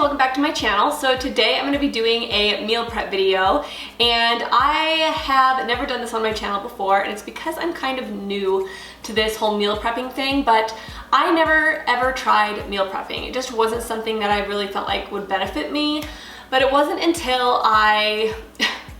welcome back to my channel. So today I'm going to be doing a meal prep video, and I have never done this on my channel before, and it's because I'm kind of new to this whole meal prepping thing, but I never ever tried meal prepping. It just wasn't something that I really felt like would benefit me, but it wasn't until I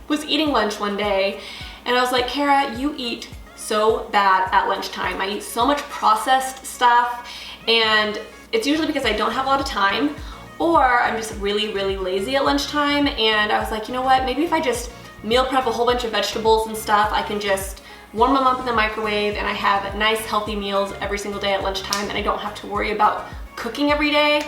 was eating lunch one day and I was like, Kara, you eat so bad at lunchtime. I eat so much processed stuff, and it's usually because I don't have a lot of time, or I'm just really lazy at lunchtime. And I was like, you know what, maybe if I just meal prep a whole bunch of vegetables and stuff, I can just warm them up in the microwave and I have nice healthy meals every single day at lunchtime, and I don't have to worry about cooking every day.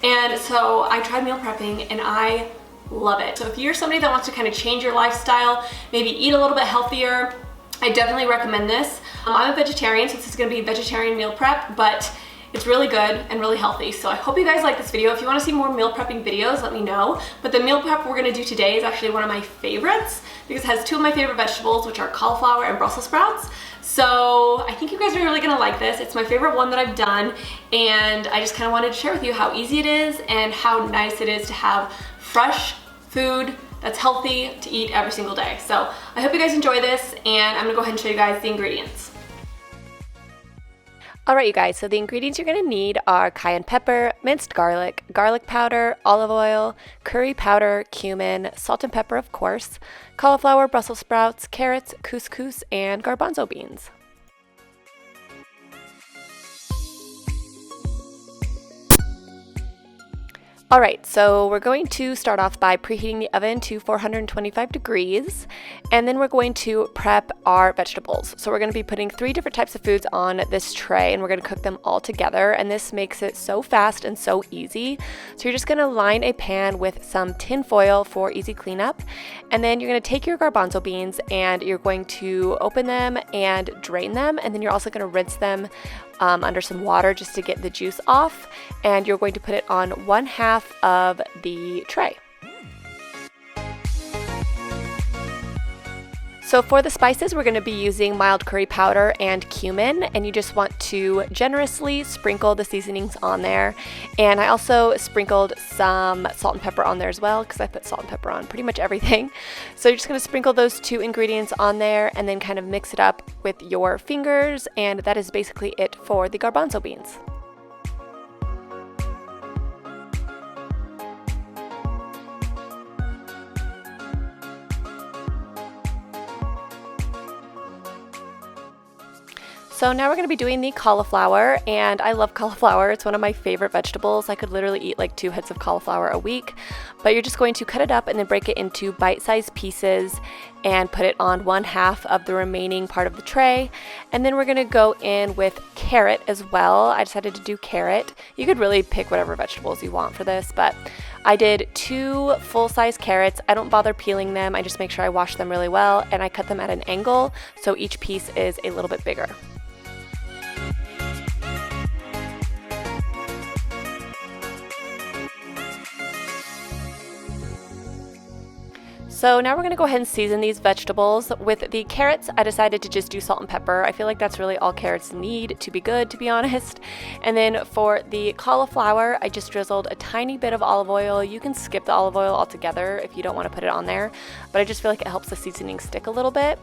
And so I tried meal prepping and I love it. So if you're somebody that wants to kind of change your lifestyle, maybe eat a little bit healthier, I definitely recommend this. I'm a vegetarian, so this is going to be vegetarian meal prep, but it's really good and really healthy. So I hope you guys like this video. If you want to see more meal prepping videos, let me know. But the meal prep we're going to do today is actually one of my favorites because it has two of my favorite vegetables, which are cauliflower and Brussels sprouts. So I think you guys are really going to like this. It's my favorite one that I've done, and I just kind of wanted to share with you how easy it is and how nice it is to have fresh food that's healthy to eat every single day. So I hope you guys enjoy this, and I'm gonna go ahead and show you guys the ingredients. All right, you guys, so the ingredients you're gonna need are cayenne pepper, minced garlic, garlic powder, olive oil, curry powder, cumin, salt and pepper, of course, cauliflower, Brussels sprouts, carrots, couscous, and garbanzo beans. All right, so we're going to start off by preheating the oven to 425 degrees, and then we're going to prep our vegetables. So we're going to be putting 3 different types of foods on this tray, and we're going to cook them all together, and this makes it so fast and so easy. So you're just going to line a pan with some tin foil for easy cleanup, and then you're going to take your garbanzo beans and you're going to open them and drain them, and then you're also going to rinse them under some water just to get the juice off, and you're going to put it on 1/2 of the tray. So for the spices, we're going to be using mild curry powder and cumin, and you just want to generously sprinkle the seasonings on there. And I also sprinkled some salt and pepper on there as well, because I put salt and pepper on pretty much everything. So you're just going to sprinkle those 2 ingredients on there and then kind of mix it up with your fingers, and that is basically it for the garbanzo beans. So now we're going to be doing the cauliflower, and I love cauliflower. It's one of my favorite vegetables. I could literally eat like 2 heads of cauliflower a week, but you're just going to cut it up and then break it into bite-sized pieces and put it on 1/2 of the remaining part of the tray. And then we're going to go in with carrot as well. I decided to do carrot. You could really pick whatever vegetables you want for this, but I did 2 full-size carrots. I don't bother peeling them. I just make sure I wash them really well, and I cut them at an angle so each piece is a little bit bigger. So now we're going to go ahead and season these vegetables. With the carrots, I decided to just do salt and pepper. I feel like that's really all carrots need to be good, to be honest. And then for the cauliflower, I just drizzled a tiny bit of olive oil. You can skip the olive oil altogether if you don't want to put it on there, but I just feel like it helps the seasoning stick a little bit.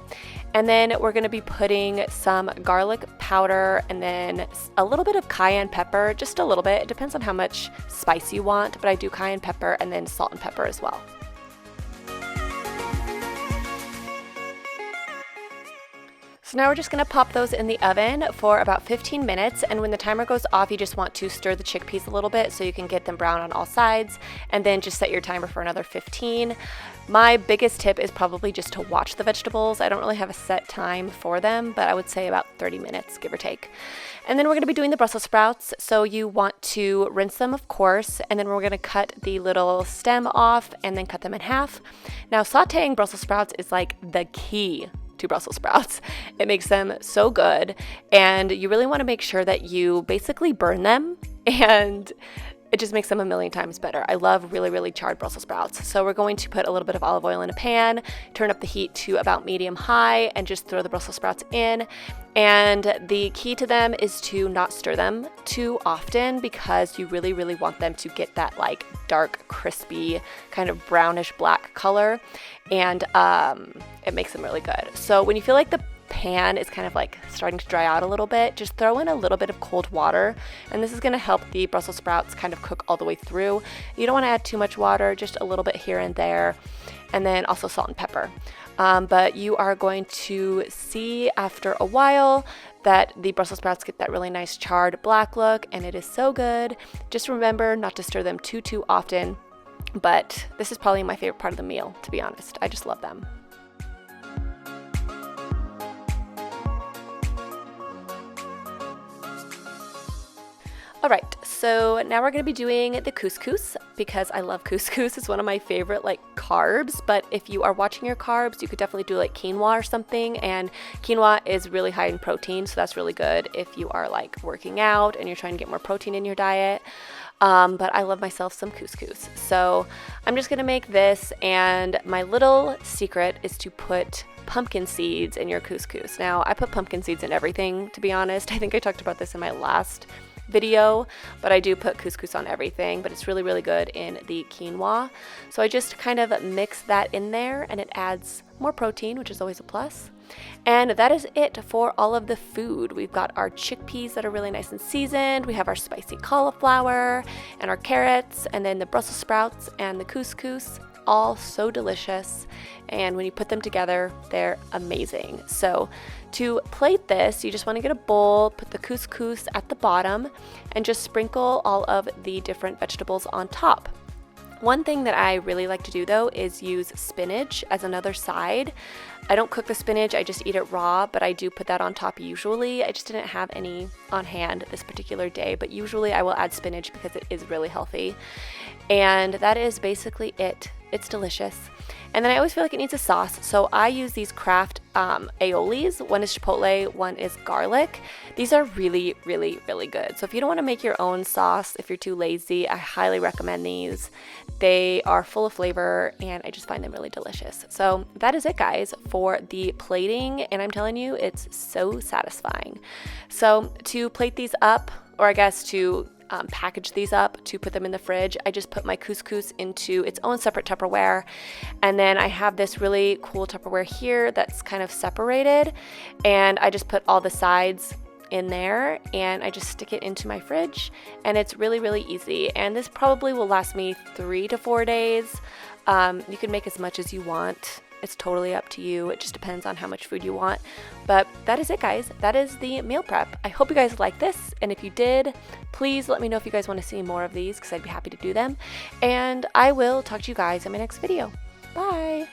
And then we're going to be putting some garlic powder and then a little bit of cayenne pepper, just a little bit. It depends on how much spice you want, but I do cayenne pepper and then salt and pepper as well. So now we're just going to pop those in the oven for about 15 minutes, and when the timer goes off, you just want to stir the chickpeas a little bit so you can get them brown on all sides, and then just set your timer for another 15. My biggest tip is probably just to watch the vegetables. I don't really have a set time for them, but I would say about 30 minutes, give or take. And then we're going to be doing the Brussels sprouts, so you want to rinse them, of course, and then we're going to cut the little stem off and then cut them in half. Now, sauteing Brussels sprouts is like the key to Brussels sprouts. It makes them so good, and you really want to make sure that you basically burn them, and it just makes them a million times better. I love really, really charred Brussels sprouts. So we're going to put a little bit of olive oil in a pan, turn up the heat to about medium high, and just throw the Brussels sprouts in. And the key to them is to not stir them too often, because you really, really want them to get that like dark, crispy, kind of brownish black color, and it makes them really good. So when you feel like the pan is kind of like starting to dry out a little bit, just throw in a little bit of cold water, and this is going to help the Brussels sprouts kind of cook all the way through. You don't want to add too much water, just a little bit here and there, and then also salt and pepper. But you are going to see after a while that the Brussels sprouts get that really nice charred black look, and it is so good. Just remember not to stir them too often, but this is probably my favorite part of the meal, to be honest. I just love them. All right, so now we're gonna be doing the couscous, because I love couscous. It's one of my favorite like carbs, but if you are watching your carbs, you could definitely do like quinoa or something, and quinoa is really high in protein, so that's really good if you are like working out and you're trying to get more protein in your diet. But I love myself some couscous. So I'm just gonna make this, and my little secret is to put pumpkin seeds in your couscous. Now, I put pumpkin seeds in everything, to be honest. I think I talked about this in my last video, but I do put couscous on everything, but it's really, really good in the quinoa. So I just kind of mix that in there, and it adds more protein, which is always a plus. And that is it for all of the food. We've got our chickpeas that are really nice and seasoned. We have our spicy cauliflower and our carrots, and then the Brussels sprouts and the couscous, all so delicious. And when you put them together, they're amazing. So to plate this, you just want to get a bowl, put the couscous at the bottom, and just sprinkle all of the different vegetables on top. One thing that I really like to do though is use spinach as another side. I don't cook the spinach, I just eat it raw, but I do put that on top usually. I just didn't have any on hand this particular day, but usually I will add spinach because it is really healthy. And that is basically it. It's delicious. And then I always feel like it needs a sauce, so I use these Kraft aiolis. One is chipotle, one is garlic. These are really, really, really good. So if you don't want to make your own sauce, if you're too lazy, I highly recommend these. They are full of flavor, and I just find them really delicious. So that is it, guys, for the plating, and I'm telling you, it's so satisfying. So to plate these up, or I guess to package these up to put them in the fridge, I just put my couscous into its own separate Tupperware, and then I have this really cool Tupperware here that's kind of separated, and I just put all the sides in there, and I just stick it into my fridge, and it's really, really easy. And this probably will last me 3 to 4 days. You can make as much as you want. It's totally up to you. It just depends on how much food you want. But that is it, guys. That is the meal prep. I hope you guys like this. And if you did, please let me know if you guys want to see more of these, because I'd be happy to do them. And I will talk to you guys in my next video. Bye.